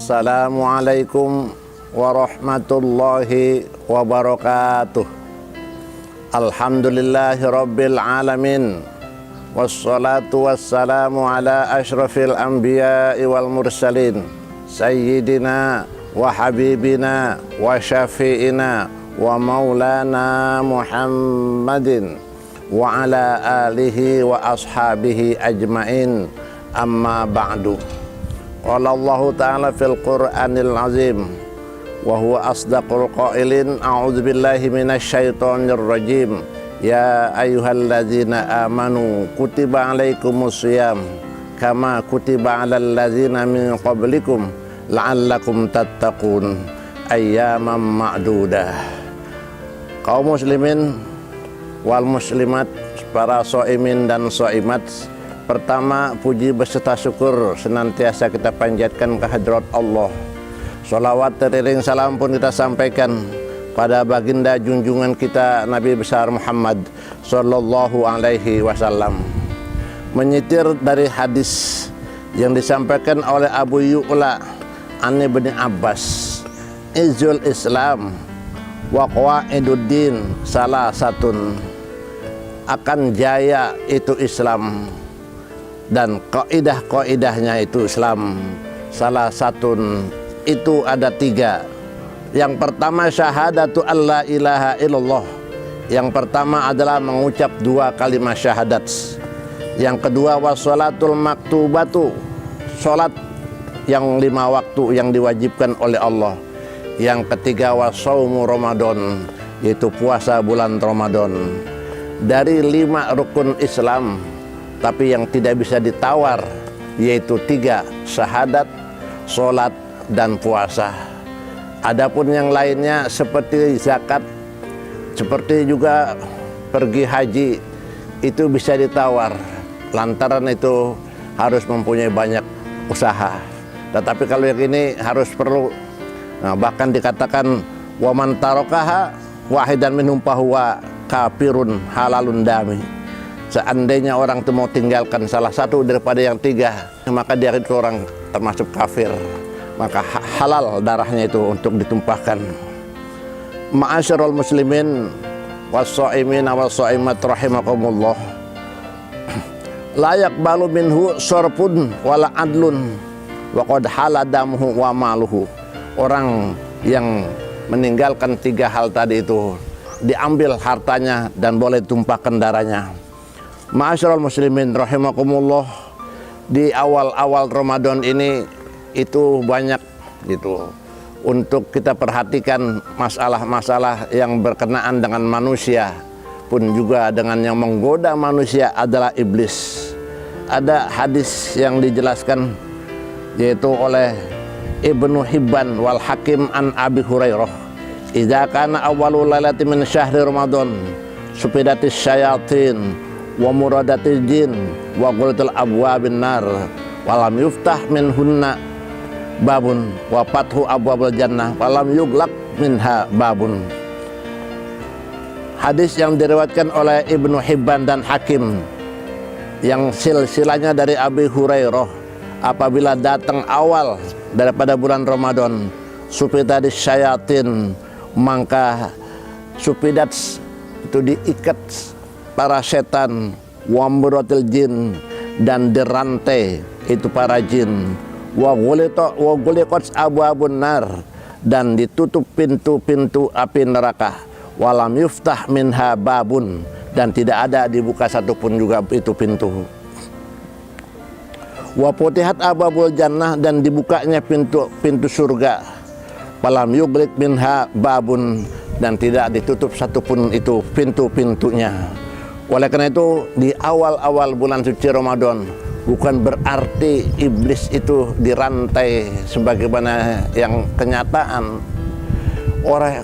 Assalamualaikum warahmatullahi wabarakatuh. Alhamdulillahi rabbil alamin. Wassalatu wassalamu ala ashrafil anbiya'i wal mursalin, sayyidina wa habibina wa syafi'ina wa maulana Muhammadin wa ala alihi wa ashabihi ajmain. Amma ba'du. Qala Allah ta'ala fil Qur'anil azim wa huwa asdaqul qailin, a'udzu billahi minasyaitonir rajim. Ya ayyuhalladzina amanu kutiba alaikumus syiyam kama kutiba alal ladzina min qablikum la'allakum tattaqun ayyaman ma'dudah. Kaum muslimin wal muslimat, para shaimin dan shaimat, pertama, puji beserta syukur senantiasa kita panjatkan ke hadrat Allah. Sholawat teriring salam pun kita sampaikan pada baginda junjungan kita Nabi besar Muhammad Sallallahu Alaihi Wasallam. Menyitir dari hadis yang disampaikan oleh Abu Yu'la an Ibni Abbas, Izul Islam wa qawaiduddin salah satun, akan jaya itu Islam dan kaidah-kaidahnya itu Islam salah satu itu ada tiga. Yang pertama syahadatu alla ilaha illallah. Yang pertama adalah mengucap dua kalimat syahadat. Yang kedua wassalatul maktubatu, salat yang 5 waktu yang diwajibkan oleh Allah. Yang ketiga wassaumu Ramadan, yaitu puasa bulan Ramadan. Dari 5 rukun Islam, tapi yang tidak bisa ditawar, yaitu 3, syahadat, sholat, dan puasa. Adapun yang lainnya seperti zakat, seperti juga pergi haji, itu bisa ditawar, lantaran itu harus mempunyai banyak usaha. Tetapi kalau yang ini harus perlu, bahkan dikatakan waman tarokaha wahidan minhum fahuwa kafirun halalun dami. Seandainya orang itu mau tinggalkan salah satu daripada yang 3, maka dia itu orang termasuk kafir, maka halal darahnya itu untuk ditumpahkan. Ma'asyiral muslimin was-shaimin was-shaimat rahimakumullah, la yaqbalu minhu sarfun wala adlun wa qad haladamuhu wa maluhu. Orang yang meninggalkan 3 hal tadi itu diambil hartanya dan boleh ditumpahkan darahnya. Ma'asyiral muslimin rahimakumullah, di awal-awal Ramadan ini itu banyak gitu untuk kita perhatikan masalah-masalah yang berkenaan dengan manusia, pun juga dengan yang menggoda manusia adalah iblis. Ada hadis yang dijelaskan yaitu oleh Ibnu Hibban wal Hakim an Abi Hurairah, idza kana awwalul lailati min syahri Ramadan sufidatis syayatin wa muradatil jin wa qulatul abwabin nar walam yuftah minhunna babun wa fathu abwabul jannah walam yuglaq minha babun. Hadis yang diriwayatkan oleh Ibnu Hibban dan Hakim yang silsilahnya dari Abi Hurairah, apabila datang awal daripada bulan Ramadan sufidatis syayatin, maka sufidat itu diikat para setan, wa muratil jin, dan dirantai itu para jin, wa ghuliqat abwabun nar, dan ditutup pintu-pintu api neraka, walam yuftah minha babun, dan tidak ada dibuka satupun juga itu pintu. Wa putihat abwabul jannah, dan dibukanya pintu surga, walam yughliq minha babun, dan tidak ditutup satupun itu pintu-pintunya. Oleh karena itu di awal-awal bulan suci Ramadan bukan berarti iblis itu dirantai sebagaimana yang kenyataan.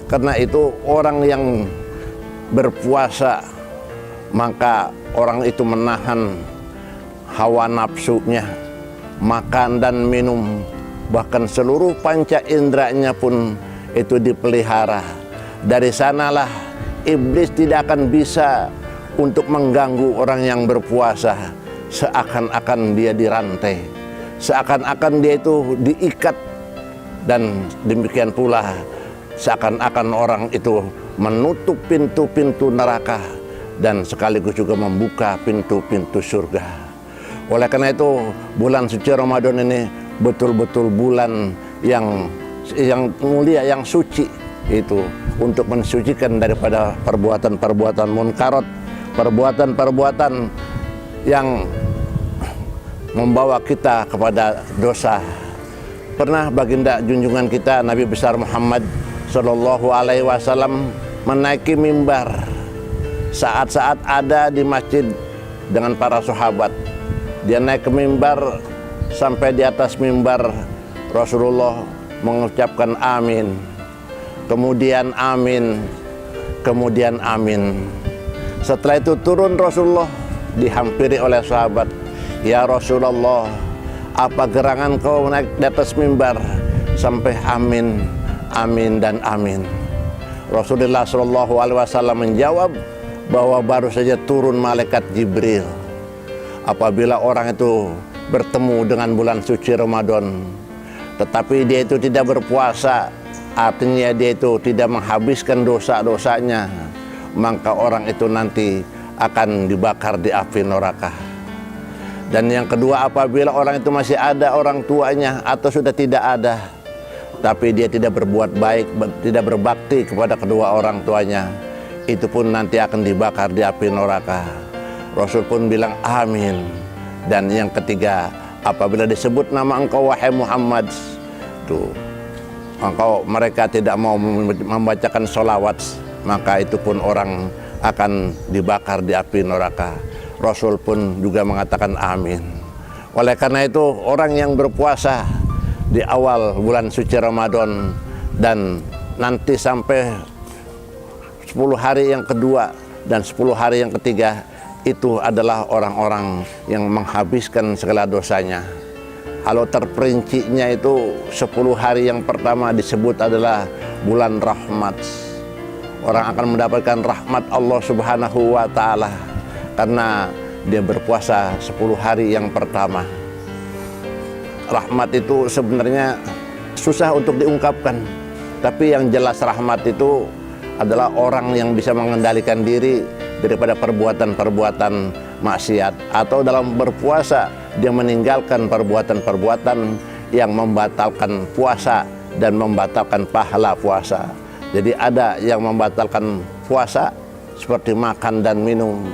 Karena itu orang yang berpuasa, maka orang itu menahan hawa nafsunya, makan dan minum, bahkan seluruh panca inderanya pun itu dipelihara. Dari sanalah iblis tidak akan bisa untuk mengganggu orang yang berpuasa, seakan-akan dia dirantai, seakan-akan dia itu diikat dan demikian pula seakan-akan orang itu menutup pintu-pintu neraka dan sekaligus juga membuka pintu-pintu surga. Oleh karena itu bulan suci Ramadan ini betul-betul bulan yang mulia, yang suci, itu untuk mensucikan daripada perbuatan-perbuatan munkarat, perbuatan-perbuatan yang membawa kita kepada dosa. Pernah baginda junjungan kita Nabi besar Muhammad Sallallahu Alaihi Wasallam menaiki mimbar saat-saat ada di masjid dengan para sahabat. Dia naik ke mimbar, sampai di atas mimbar Rasulullah mengucapkan amin, kemudian amin, kemudian amin. Setelah itu turun Rasulullah, dihampiri oleh sahabat. Ya Rasulullah, apa gerangan kau naik di atas mimbar sampai amin, amin dan amin? Rasulullah Shallallahu Alaihi Wasallam menjawab bahwa baru saja turun malaikat Jibril. Apabila orang itu bertemu dengan bulan suci Ramadan, tetapi dia itu tidak berpuasa, artinya dia itu tidak menghabiskan dosa-dosanya, maka orang itu nanti akan dibakar di api neraka. Dan yang kedua, apabila orang itu masih ada orang tuanya atau sudah tidak ada, tapi dia tidak berbuat baik, tidak berbakti kepada kedua orang tuanya, itu pun nanti akan dibakar di api neraka. Rasul pun bilang amin. Dan yang ketiga, apabila disebut nama engkau wahai Muhammad, tuh mereka tidak mau membacakan sholawat, maka itu pun orang akan dibakar di api neraka. Rasul pun juga mengatakan amin. Oleh karena itu orang yang berpuasa di awal bulan suci Ramadan dan nanti sampai 10 hari yang kedua dan 10 hari yang ketiga, itu adalah orang-orang yang menghabiskan segala dosanya. Kalau terperincinya itu 10 hari yang pertama disebut adalah bulan rahmat. Orang akan mendapatkan rahmat Allah Subhanahu wa Ta'ala karena dia berpuasa 10 hari yang pertama. Rahmat itu sebenarnya susah untuk diungkapkan, tapi yang jelas rahmat itu adalah orang yang bisa mengendalikan diri daripada perbuatan-perbuatan maksiat, atau dalam berpuasa dia meninggalkan perbuatan-perbuatan yang membatalkan puasa dan membatalkan pahala puasa. Jadi ada yang membatalkan puasa seperti makan dan minum.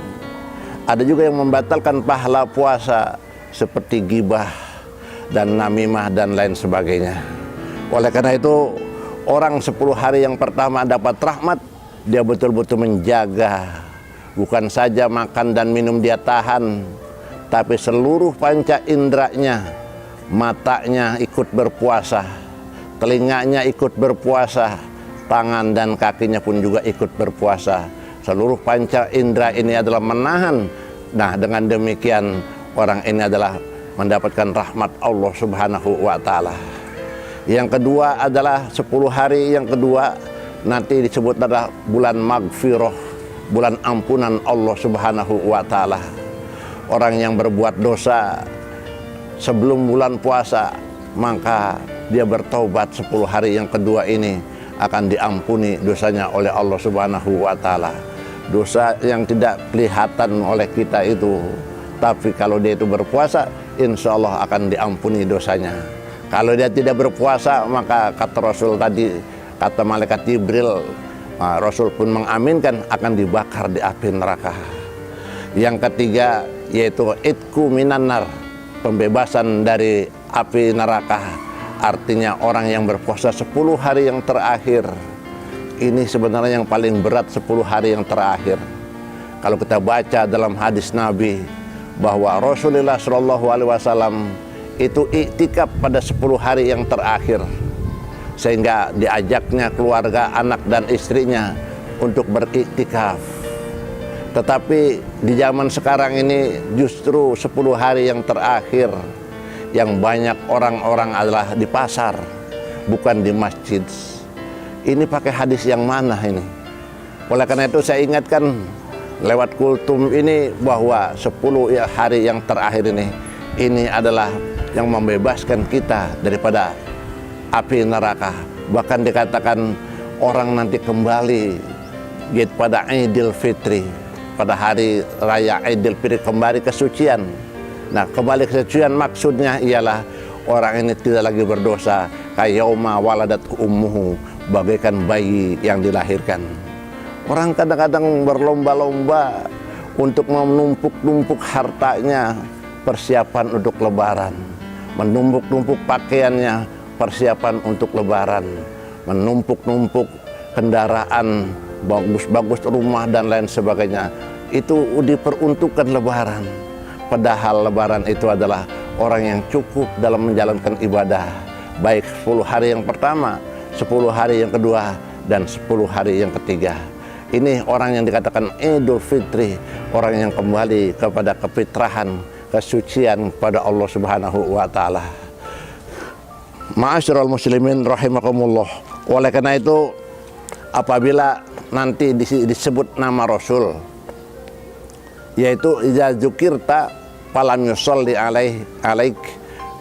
Ada juga yang membatalkan pahala puasa seperti ghibah dan namimah dan lain sebagainya. Oleh karena itu orang 10 hari yang pertama dapat rahmat, dia betul-betul menjaga. Bukan saja makan dan minum dia tahan, tapi seluruh panca inderanya, matanya ikut berpuasa, telinganya ikut berpuasa, tangan dan kakinya pun juga ikut berpuasa. Seluruh panca indera ini adalah menahan. Nah, dengan demikian orang ini adalah mendapatkan rahmat Allah Subhanahu wa Ta'ala. Yang kedua adalah 10 hari yang kedua nanti disebut adalah bulan magfirah, bulan ampunan Allah Subhanahu wa Ta'ala. Orang yang berbuat dosa sebelum bulan puasa, maka dia bertaubat 10 hari yang kedua ini akan diampuni dosanya oleh Allah Subhanahu wa Ta'ala. Dosa yang tidak kelihatan oleh kita itu, tapi kalau dia itu berpuasa, insya Allah akan diampuni dosanya. Kalau dia tidak berpuasa, maka kata Rasul tadi, kata malaikat Jibril, Rasul pun mengaminkan akan dibakar di api neraka. Yang ketiga yaitu itku minan nar, pembebasan dari api neraka. Artinya orang yang berpuasa 10 hari yang terakhir, ini sebenarnya yang paling berat 10 hari yang terakhir. Kalau kita baca dalam hadis Nabi bahwa Rasulullah Shallallahu Alaihi Wasallam itu iktikaf pada 10 hari yang terakhir, sehingga diajaknya keluarga, anak dan istrinya untuk beriktikaf. Tetapi di zaman sekarang ini justru 10 hari yang terakhir yang banyak orang-orang adalah di pasar, bukan di masjid. Ini pakai hadis yang mana ini? Oleh karena itu saya ingatkan lewat kultum ini bahwa 10 hari yang terakhir ini adalah yang membebaskan kita daripada api neraka. Bahkan dikatakan orang nanti kembali gitu pada Idul Fitri, pada hari raya Idul Fitri, kembali ke kesucian. Nah, kembali ke kesucian maksudnya ialah orang ini tidak lagi berdosa, kayauma waladat ummuhu, bagaikan bayi yang dilahirkan. Orang kadang-kadang berlomba-lomba untuk menumpuk-numpuk hartanya, persiapan untuk lebaran, menumpuk-numpuk pakaiannya, persiapan untuk lebaran, menumpuk-numpuk kendaraan, bagus-bagus rumah dan lain sebagainya. Itu diperuntukkan lebaran. Padahal lebaran itu adalah orang yang cukup dalam menjalankan ibadah, baik 10 hari yang pertama, 10 hari yang kedua, dan 10 hari yang ketiga. Ini orang yang dikatakan Idul Fitri, orang yang kembali kepada kefitrahan, kesucian kepada Allah Subhanahu wa Ta'ala. Ma'asyiral muslimin rahimakumullah. Oleh karena itu, apabila nanti disebut nama Rasul, yaitu idza dzukirta falam yusolli alaik,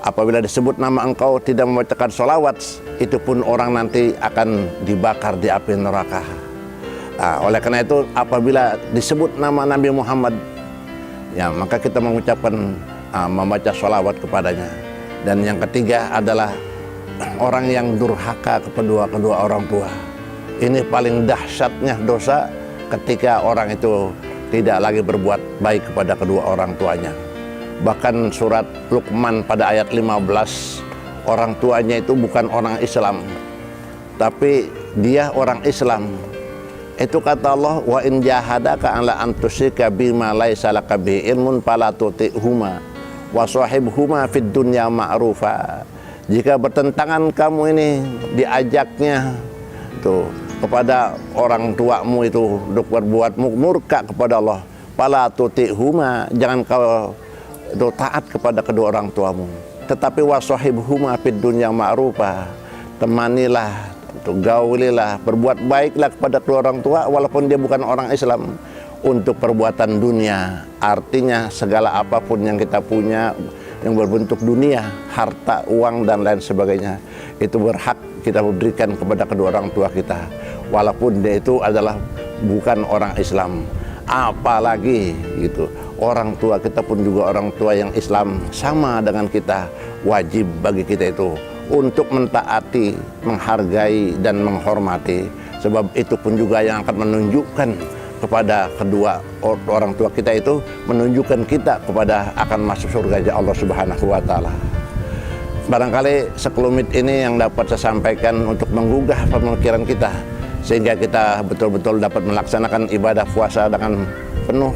apabila disebut nama engkau tidak membacakan sholawat, itu pun orang nanti akan dibakar di api neraka. Nah, oleh karena itu apabila disebut nama Nabi Muhammad, ya maka kita mengucapkan membaca sholawat kepadanya. Dan yang ketiga adalah orang yang durhaka kepada kedua orang tua. Ini paling dahsyatnya dosa ketika orang itu tidak lagi berbuat baik kepada kedua orang tuanya. Bahkan surat Luqman pada ayat 15, orang tuanya itu bukan orang Islam, tapi dia orang Islam. Itu kata Allah, wa in jahadaka ala an tusyrika bima laisa laka bi ilmun fala tuti'huma wa shahibhuma fid dunya ma'rufa. Jika bertentangan kamu ini diajaknya tuh kepada orang tuamu itu untuk berbuat murka kepada Allah, fala tuti'huma, jangan kau itu taat kepada kedua orang tuamu, tetapi wasahibhuma fid dunya ma'rufa, temanilah, gaulilah, berbuat baiklah kepada kedua orang tua walaupun dia bukan orang Islam untuk perbuatan dunia. Artinya segala apapun yang kita punya yang berbentuk dunia, harta, uang dan lain sebagainya, itu berhak kita berikan kepada kedua orang tua kita walaupun dia itu adalah bukan orang Islam. Apalagi gitu, orang tua kita pun juga orang tua yang Islam sama dengan kita. Wajib bagi kita itu untuk mentaati, menghargai dan menghormati, sebab itu pun juga yang akan menunjukkan kepada kedua orang tua kita, itu menunjukkan kita kepada akan masuk surga Allah Subhanahu wa Ta'ala. Barangkali sekelumit ini yang dapat saya sampaikan untuk menggugah pemikiran kita, sehingga kita betul-betul dapat melaksanakan ibadah puasa dengan penuh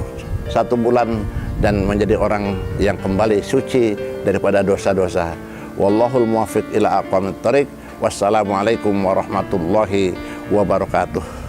1 bulan dan menjadi orang yang kembali suci daripada dosa-dosa. Wallahul muwaffiq ila aqwamit thoriq. Wassalamualaikum warahmatullahi wabarakatuh.